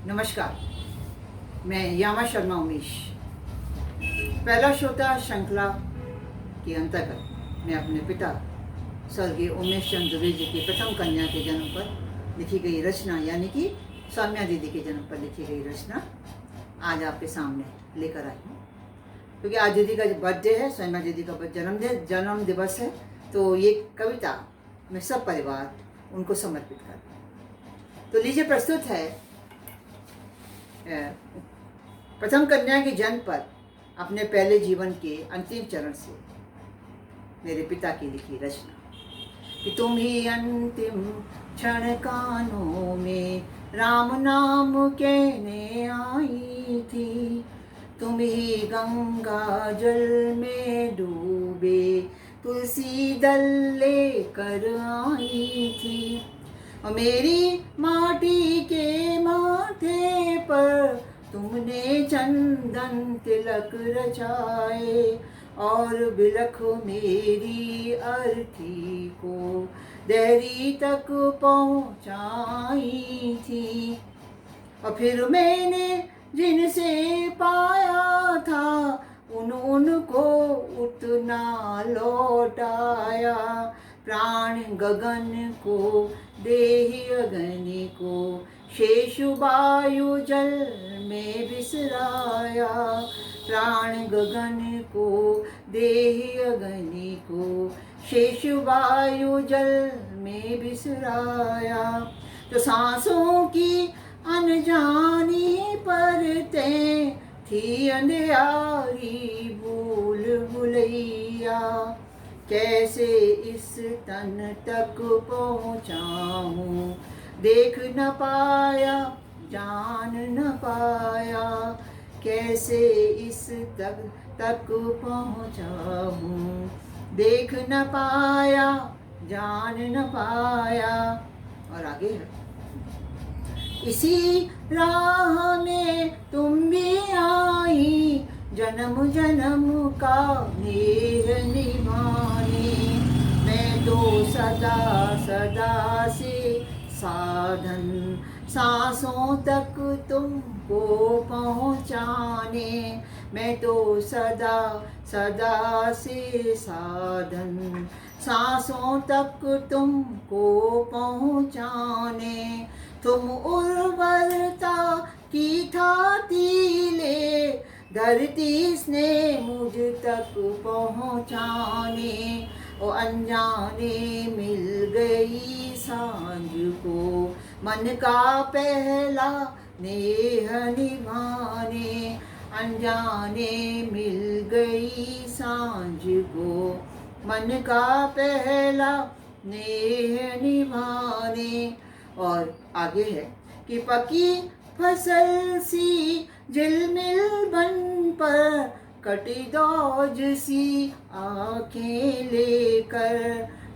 नमस्कार, मैं यामा शर्मा उमेश। पहला श्रोता श्रृंखला के अंतर्गत मैं अपने पिता स्वर्गीय उमेश चंद्र दुबे जी की प्रथम कन्या के जन्म पर लिखी गई रचना यानी कि सौम्या दीदी के जन्म पर लिखी गई रचना आज आपके सामने लेकर आई हूँ। क्योंकि आज दीदी का बर्थडे है, सौम्या दीदी का जन्म दिवस है, तो ये कविता मैं सब परिवार उनको समर्पित कर दूँ। तो लीजिए, प्रस्तुत है प्रथम कन्या के जन्म पर अपने पहले जीवन के अंतिम चरण से मेरे पिता की लिखी रचना कि तुम ही अंतिम क्षण कानों में राम नाम कहने आई थी, तुम ही गंगा जल में डूबे तुलसी दल लेकर आई थी, और मेरी माटी के माथे पर तुमने चंदन तिलक रचाए और बिलख मेरी अर्थी को देहरी तक पहुँचाई थी। और फिर मैंने जिनसे पाया था उनको उतना लौटाया, प्राण गगन को देहि अग्नि को शेष वायु जल में बिसराया, प्राण गगन को देहि अग्नि को शेष वायु जल में बिसराया। तो सांसों की अनजानी परतें थी अंधियारी भूल भुलैया, कैसे इस तन तक पहुँचाऊँ देख न पाया जान न पाया, कैसे इस तक पहुँचाऊँ देख न पाया जान न पाया। और आगे है, इसी राह में तुम भी आई जन्म जन्म का नेह निभाने, मैं तो सदा सदा से साधन सांसों तक तुमको पहुँचाने, मैं तो सदा सदा से साधन सांसों तक तुमको पहुँचाने, तुम उर्वरता की थाती ले धरती स्नेह मुझ तक पहुँचाने, ओ अनजाने मिल गई सांझ को मन का पहला नेह निभाने, अनजाने मिल गई सांझ को मन का पहला नेह निभाने। और आगे है कि पकी फसल सी झिलमिल बन पर कटी दौज सी आँखें लेकर,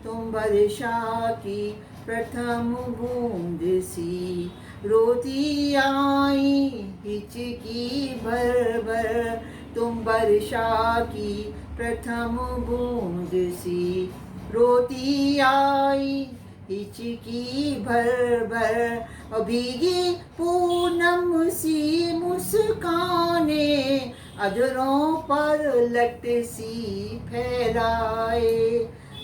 तुम वर्षा की प्रथम बूंद सी रोती आई हिचकी भर भर, तुम वर्षा की प्रथम बूंद सी रोती आई हिचकी भर भर, और भीगी पूनम सी मुस्काने अजरों पर लट सी फैलाए,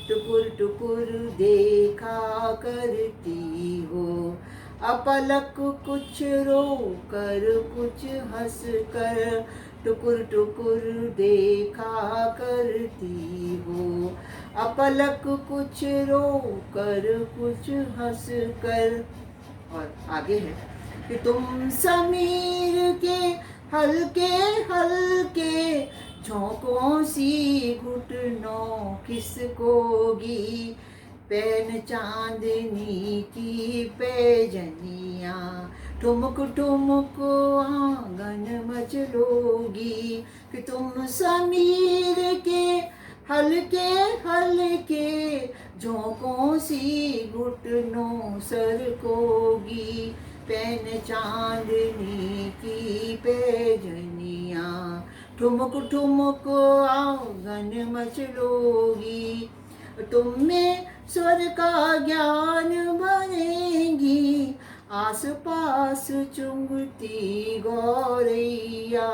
टुकुर टुकुर देखा करती हो अपलक कुछ रो कर कुछ हंस कर, टुकुर टुकुर देखा करती हो अपलक कुछ रो कर कुछ हंस कर। और आगे है कि तुम समीर के हल्के हल्के झोंकों सी घुटनों खिसकोगी, पैन चांदनी की पैजनियाँ ठुमक ठुमक आंगन मचलोगी, कि तुम समीर के हल्के हल्के झोंकों सी घुटनों सरकोगी, पैन चांदनी की पैजनियाँ ठुमक ठुमक आंगन मचलोगी, तुम में स्वर का ज्ञान बनेगी आस पास चुंगती गौरैया,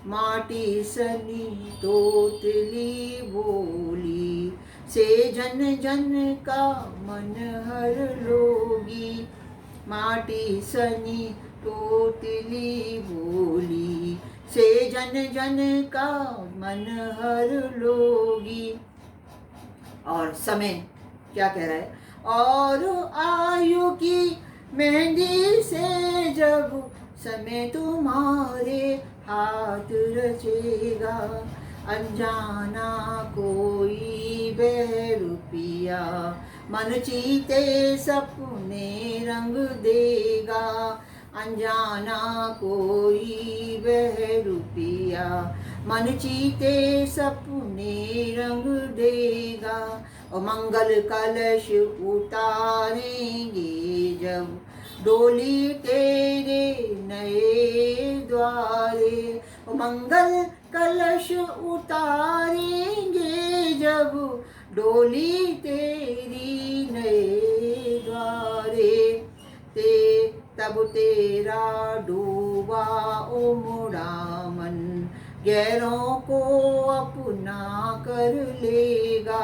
माटी सनी तोतली बोली, से जन जन का मन हर लोगी। माटी सनी तोतली बोली, से जन जन का मन हर लोगी। और समय क्या कह रहा है? और आयु की मेहंदी से जब समय तुम्हारे हाथ रचेगा, अनजाना कोई बहरूपिया, मन चीते सपने रंग देगा। अनजाना कोई बहरूपिया, मन चीते सपने रंग देगा। और मंगल कलश उतारेंगे जब डोली तेरे नए द्वारे। मंगल कलश उतारेंगे जब डोली तेरी नए द्वारे। तब तेरा डूबा उमड़ा मन गैरों को अपना कर लेगा।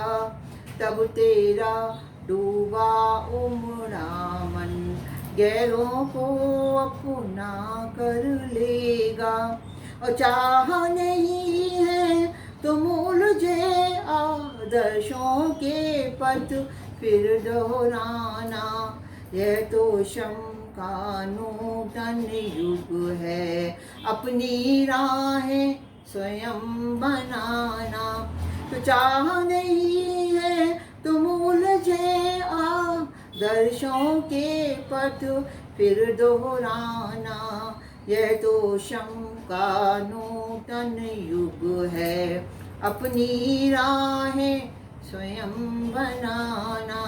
तब तेरा डूबा उमड़ा मन गैरों को अपना कर लेगा। और चाह नहीं है तुम उलझे आदर्शों के पथ फिर दोहराना। यह तो शम का नूतन युग है, अपनी राहें स्वयं बनाना। तो चाह नहीं है तुम उलझे आदर्शों के पथ फिर दोहराना। यह तो शम का नूतन युग है, अपनी राहें स्वयं बनाना।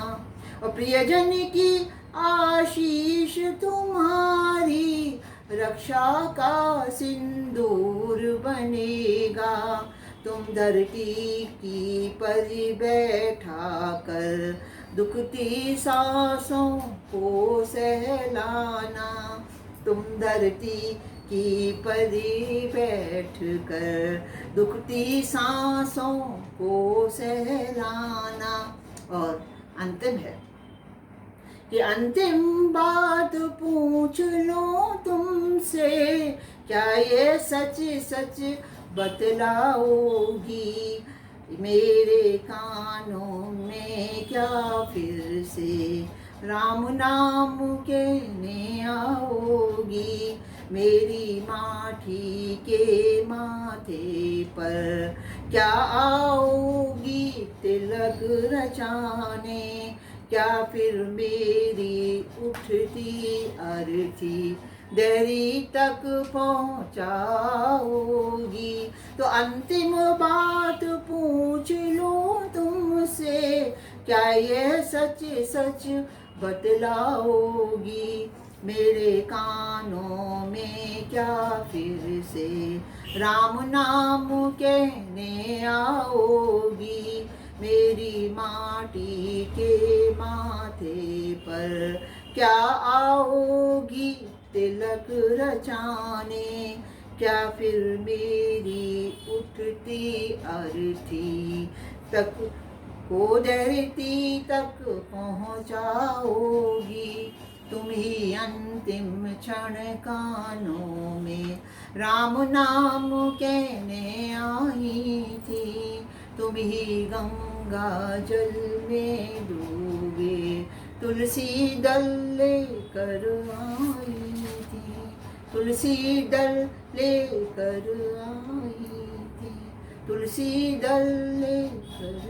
और प्रियजन की आशीष तुम्हारी रक्षा का सिंदूर बनेगा। तुम धरती की परी बैठा कर दुखती सांसों को सहलाना। तुम धरती की परी बैठ कर दुखती सांसों को सहलाना। और अंतिम है कि अंतिम बात पूछ लो तुमसे, क्या ये सच सच बतलाओगी? मेरे कानों में क्या फिर से राम नाम कहने आओगी? मेरी माटी के माथे पर क्या आओगी तिलक रचाने? क्या फिर मेरी उठती अर्थी देरी तक पहुँचाओगी? तो अंतिम बात पूछ लो तुमसे, क्या ये सच सच बतलाओगी? मेरे कानों में क्या फिर से राम नाम कहने आओगी? मेरी माटी के माथे पर क्या आओगी तिलक रचाने? क्या फिर मेरी उठती अर्थी तक को धरती तक पहुँचाओगी? तुम ही अंतिम क्षण कानों में राम नाम कहने आई थी। तुम ही गंगा जल में डूबे तुलसी दल लेकर आई थी। तुलसी दल लेकर आई थी। तुलसी दल लेकर